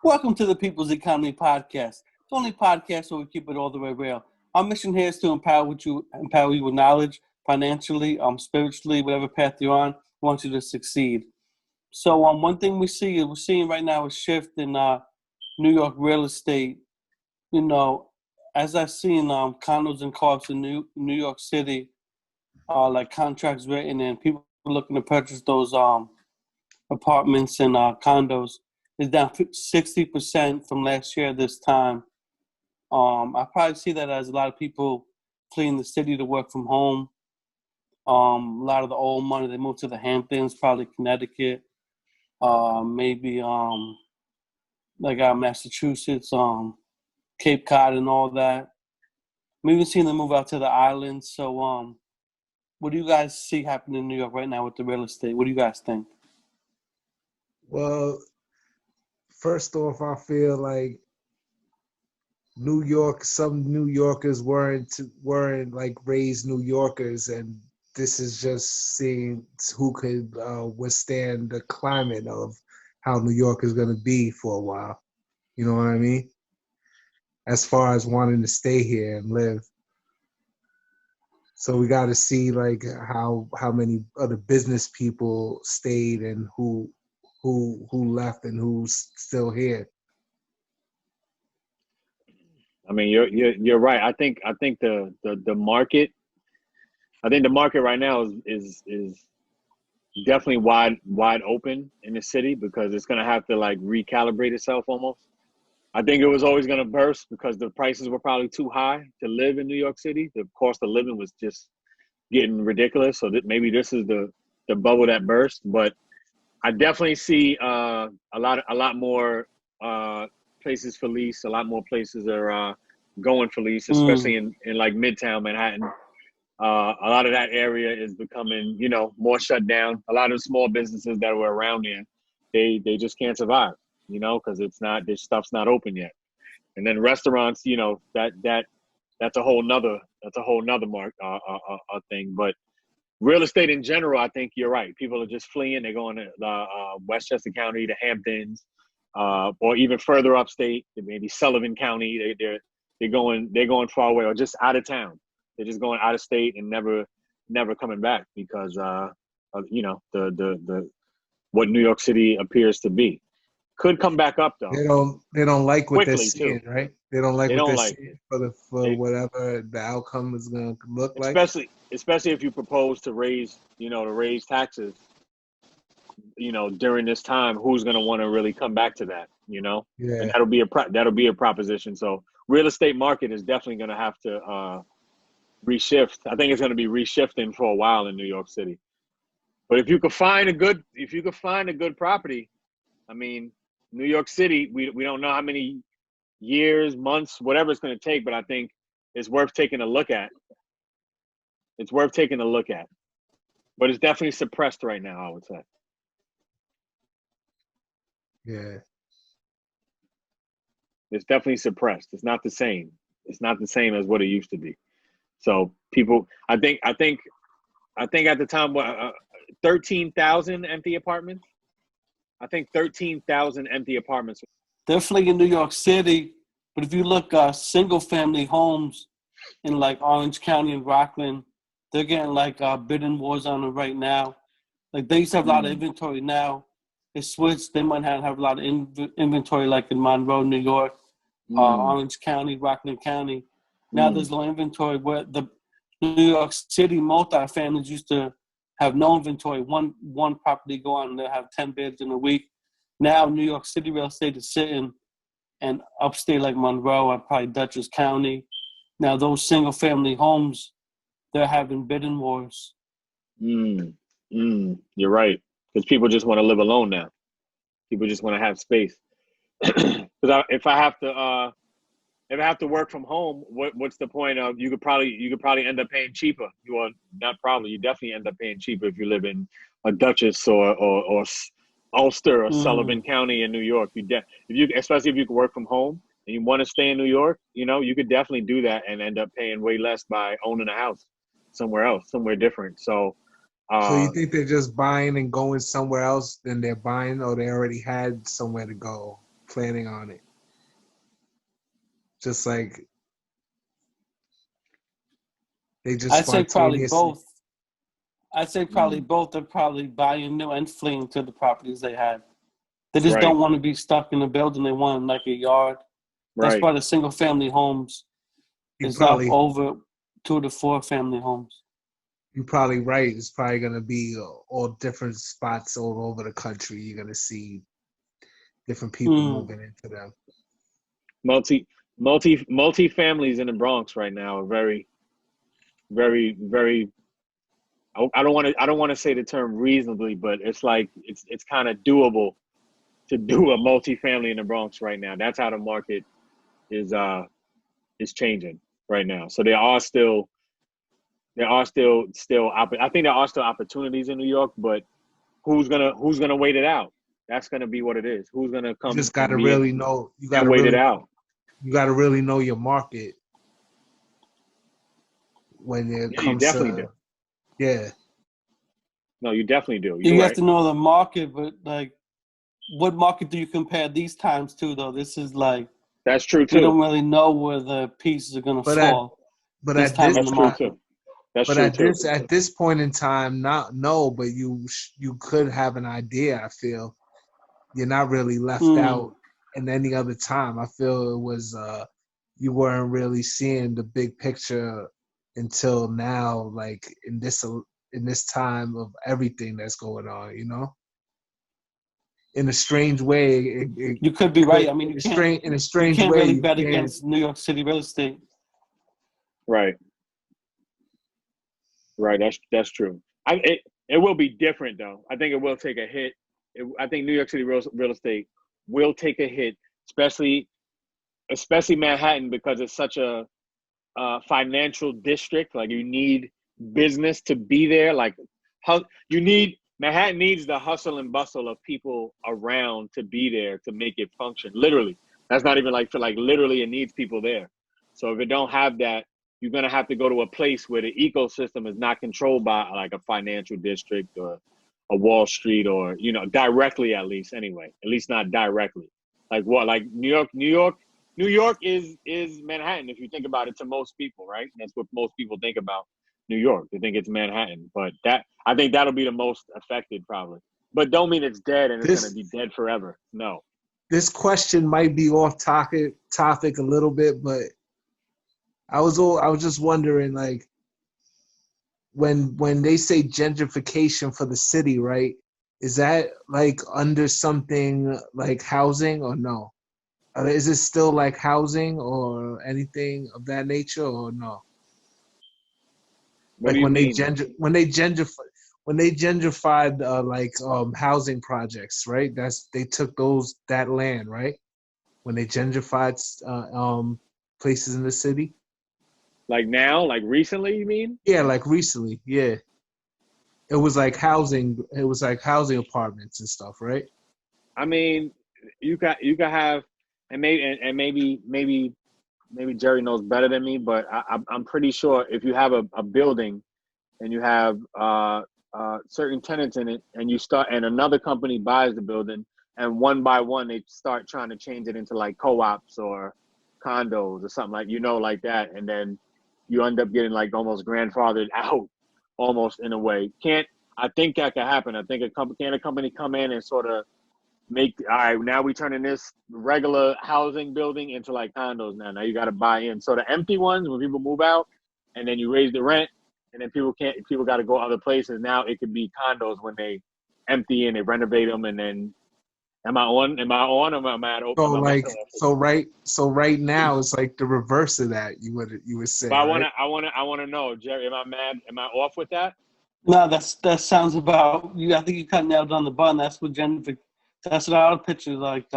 Welcome to the People's Economy Podcast, the only podcast where we keep it all the way real. Our mission here is to empower you with knowledge, financially, spiritually, whatever path you're on. We want you to succeed. So, one thing we're seeing right now a shift in New York real estate. You know, as I've seen condos and co-ops in New York City, like contracts written, and people looking to purchase those apartments and condos is down 60% from last year this time. I probably see that as a lot of people fleeing the city to work from home. A lot of the old money, they moved to the Hamptons, probably Connecticut, maybe like Massachusetts, Cape Cod and all that. I'm even seeing them move out to the islands. So what do you guys see happening in New York right now with the real estate? What do you guys think? Well, first off, I feel like New York, some New Yorkers weren't like raised New Yorkers, and this is just seeing who could withstand the climate of how New York is going to be for a while. You know what I mean? As far as wanting to stay here and live. So we got to see like how many other business people stayed and who left and who's still here. I mean, you're right. I think the market. I think the market right now is definitely wide open in the city because it's gonna have to like recalibrate itself almost. I think it was always gonna burst because the prices were probably too high to live in New York City. The cost of living was just getting ridiculous. So that maybe this is the bubble that burst. But I definitely see a lot more places for lease. A lot more places are going for lease, especially in like Midtown Manhattan. A lot of that area is becoming, more shut down. A lot of small businesses that were around there, they just can't survive, because their stuff's not open yet. And then restaurants, that's a whole nother thing. But real estate in general, I think you're right. People are just fleeing. They're going to Westchester County, the Hamptons, or even further upstate, maybe Sullivan County. They're going far away or just out of town. They're just going out of state and never coming back because of the what New York City appears to be. Could come back up though. They don't like what they're Quickly seeing, too. right? They don't like They what don't they're like seeing it. for They, whatever the outcome is gonna look like. especially if you propose to raise taxes, during this time, who's going to want to really come back to that, and Yeah. that'll be a proposition. So real estate market is definitely going to have to reshift. I think it's going to be reshifting for a while in New York City. But if you could find a good property, I mean, New York City, we don't know how many years, months, whatever it's going to take, but I think it's worth taking a look at. It's worth taking a look at. But it's definitely suppressed right now, I would say. Yeah. It's definitely suppressed. It's not the same. It's not the same as what it used to be. So people, I think at the time, 13,000 empty apartments. I think 13,000 empty apartments. Definitely in New York City, but if you look single family homes in like Orange County and Rockland, they're getting like bidding wars on them right now. Like they used to have a lot of inventory. Now it's switched. They might have a lot of inventory like in Monroe, New York, Orange County, Rockland County. Now there's no inventory where the New York City multi-families used to have no inventory. One property go on and they'll have 10 bids in a week. Now New York City real estate is sitting and upstate like Monroe and probably Dutchess County. Now those single family homes, they're having bidding wars. You're right. Because people just want to live alone now. People just want to have space. Because if I have to work from home, what's the point of you could probably end up paying cheaper. You definitely end up paying cheaper if you live in a Dutchess or Ulster or Sullivan County in New York. Especially if you could work from home and you want to stay in New York, you could definitely do that and end up paying way less by owning a house somewhere else, somewhere different. So You think they're just buying and going somewhere else than they're buying, or they already had somewhere to go planning on it. Just like they just I'd say probably spontaneously. both. I'd say probably both are probably buying new and fleeing to the properties they have. They just Right. don't want to be stuck in a building. They want like a yard. That's Right. why the single family homes You is up probably over 2 to 4 family homes. you're probably right. It's probably gonna be all different spots all over the country. You're gonna see different people moving into them. Multi families in the Bronx right now are very, very, very. I don't want to say the term reasonably, but it's like it's kind of doable to do a multifamily in the Bronx right now. That's how the market is changing right now. So I think there are still opportunities in New York, but who's gonna wait it out? That's gonna be what it is. Who's gonna You come just and gotta be really know. You and gotta wait it really out? know. You gotta really know your market when it Yeah, you comes definitely do. to yeah. No, you definitely do. You You're have right. to know the market, but like, what market do you compare these times to, though? This is like, That's true we don't too. really know where the pieces are going to But at fall but this at time this in the That's true time, market. too. That's but true too. at this point in time, not no, but you could have an idea. I feel you're not really left out in any other time. I feel it was you weren't really seeing the big picture until now, like in this time of everything that's going on. In a strange way, it You could be could right. I mean, in a you strange can't way really you bet can. against New York City real estate. Right. Right. That's true. It will be different though. I think it will take a hit. I think New York City real estate will take a hit, especially Manhattan, because it's such a financial district. Like you need business to be there. Like how you need Manhattan needs the hustle and bustle of people around to be there to make it function. Literally, that's not even like for like literally. It needs people there. So if it don't have that, you're gonna have to go to a place where the ecosystem is not controlled by like a financial district or a Wall Street or directly at least not directly. Like what? Like New York is Manhattan if you think about it to most people, right? That's what most people think about New York. They think it's Manhattan, but I think that'll be the most affected probably. But don't mean it's dead and it's going to This be dead forever. No. this question might be off topic a little bit, but I was just wondering, like, when they say gentrification for the city, right? Is that like under something like housing or no? Is it still like housing or anything of that nature or no? What do Like you mean? when they gentrified like housing projects, right? They took that land, right? When they gentrified places in the city. Like now, like recently, you mean? Yeah, like recently. Yeah, it was like housing. It was like housing apartments and stuff, right? I mean, you got have and maybe Jerry knows better than me, but I'm pretty sure if you have a building and you have certain tenants in it, and and another company buys the building, and one by one they start trying to change it into like co-ops or condos or something like that, and then you end up getting like almost grandfathered out, almost in a way. Can't I think that could happen? I think a company come in and sort of make all right. Now we turning this regular housing building into like condos. Now you got to buy in. So the empty ones when people move out, and then you raise the rent, and then people got to go other places. Now it could be condos when they empty and they renovate them, and then am I on? Am I on? Or am I So am I like messing up? right now it's like the reverse of that. You would say, But right? I wanna know, Jerry. Am I mad? Am I off with that? No, that sounds about you. I think you kind of nailed on the button. That's what That's what I would picture like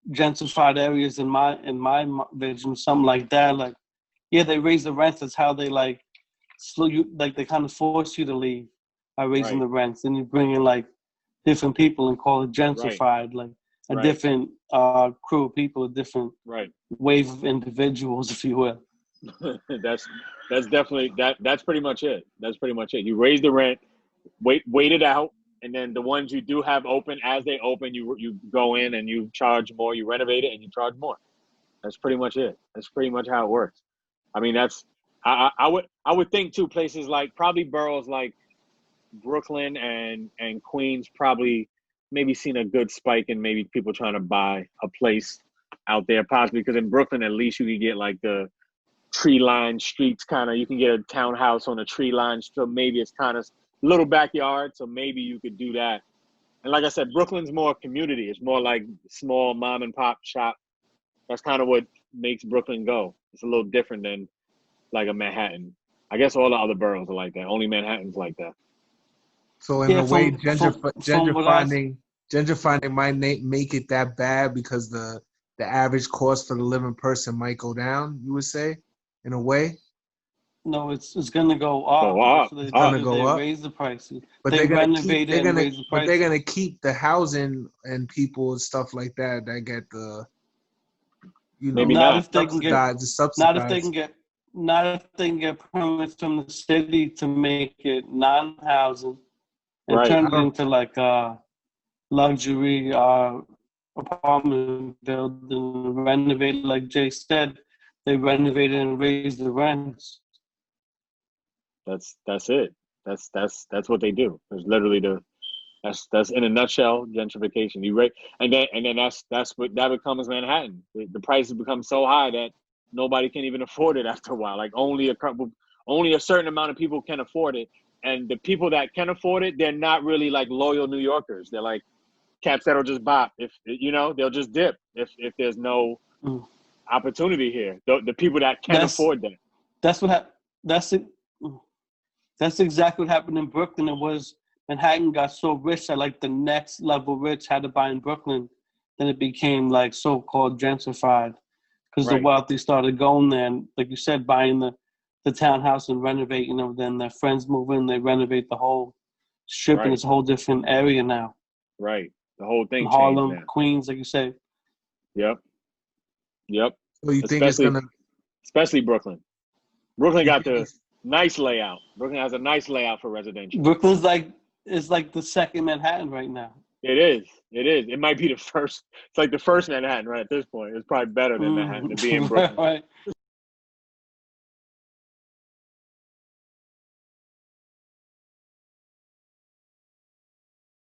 gentrified areas in my vision, something like that. Like, yeah, they raise the rents. That's how they like slow you. Like they kind of force you to leave by raising Right, the rents. Then you bring in like different people and call it right, gentrified. Like a right, different crew of people, a different right. wave of individuals, if you will. that's that's definitely that's pretty much it. That's pretty much it. You raise the rent, wait it out, and then the ones you do have open, as they open, you go in and you charge more, you renovate it and you charge more. That's pretty much it. That's pretty much how it works. I mean, I would think too, places like probably boroughs like Brooklyn and Queens probably maybe seen a good spike in maybe people trying to buy a place out there, possibly because in Brooklyn at least you can get like the tree-lined streets kind of. You can get a townhouse on a tree-line, so maybe it's kind of little backyard, so maybe you could do that. And like I said, Brooklyn's more community. It's more like small mom and pop shop. That's kind of what makes Brooklyn go. It's a little different than like a Manhattan. I guess all the other boroughs are like that. Only Manhattan's like that. So in a way, from gentrifying might make it that bad because the average cost for the living person might go down. You would say, in a way. No, it's gonna go up. Go up. So It's gonna go up. Raise the prices. But they they're gonna renovate keep. it and raise the But prices. they're gonna keep the housing and people and stuff like that. That get the, Maybe not not. if they can get not if they can get permits from the city to make it non-housing and Right. turn it into like a luxury apartment building, renovate like Jay said. They renovate it and raise the rents. That's it. That's what they do. It's literally that's in a nutshell gentrification. You rate, and then that's what that becomes Manhattan. The prices become so high that nobody can even afford it after a while. Like only a certain amount of people can afford it, and the people that can afford it, they're not really like loyal New Yorkers. They're like cats that'll just bop if they'll just dip if there's no opportunity here. The people that can afford that. That's what happened. That's exactly what happened in Brooklyn. It was Manhattan got so rich that like the next level rich had to buy in Brooklyn. Then it became like so-called gentrified because the wealthy started going there. And like you said, buying the townhouse and renovating them. Then their friends move in, they renovate the whole strip, and it's a whole different area now. Right. The whole thing changed Harlem, now. Queens, like you said. Yep. So you think it's gonna? Especially Brooklyn. Brooklyn got the nice layout. Brooklyn has a nice layout for residential. Brooklyn's it's like the second Manhattan right now. It is. It might be the first. It's like the first Manhattan right at this point. It's probably better than Manhattan to be in Brooklyn. Right.